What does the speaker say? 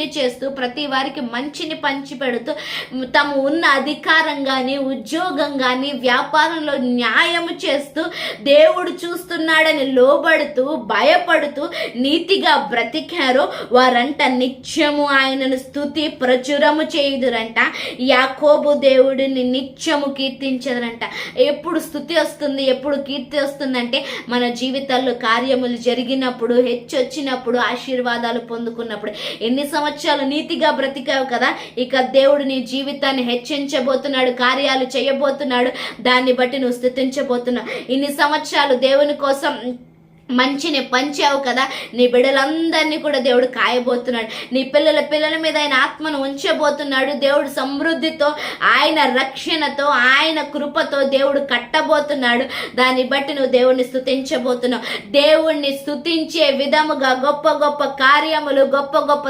మంచిని చేస్తూ ప్రతి వారికి మంచిని పంచి పెడుతూ తమ ఉన్న అధికారం కానీ ఉద్యోగం కానీ వ్యాపారంలో న్యాయము చేస్తూ దేవుడు చూస్తున్నాడని లోబడుతూ భయపడుతూ నీతిగా బ్రతికారో వారంట నిత్యము ఆయనను స్తుతి ప్రచురము చేయుదురంట. యాకోబు దేవుడిని నిత్యము కీర్తించదురంట. ఎప్పుడు స్తుతి వస్తుంది, ఎప్పుడు కీర్తి వస్తుందంటే మన జీవితాల్లో కార్యములు జరిగినప్పుడు, హెచ్చొచ్చినప్పుడు, ఆశీర్వాదాలు పొందుకున్నప్పుడు. ఎన్ని సంవత్సరాలు నీతిగా బ్రతికావు కదా, ఇక దేవుడు నీ జీవితాన్ని హెచ్చించబోతున్నాడు, కార్యాలు చేయబోతున్నాడు. దాన్ని బట్టి నువ్వు స్తుతించబోతున్నావు. ఇన్ని సంవత్సరాలు దేవుని కోసం మంచిని పంచావు కదా, నీ బిడ్డలందరినీ కూడా దేవుడు కాయబోతున్నాడు. నీ పిల్లల మీద ఆయన ఆత్మను ఉంచబోతున్నాడు. దేవుడు సమృద్ధితో, ఆయన రక్షణతో, ఆయన కృపతో దేవుడు కట్టబోతున్నాడు. దాన్ని బట్టి నువ్వు దేవుడిని స్తుతించబోతున్నావు. దేవుణ్ణి స్తుతించే విధముగా గొప్ప గొప్ప కార్యములు, గొప్ప గొప్ప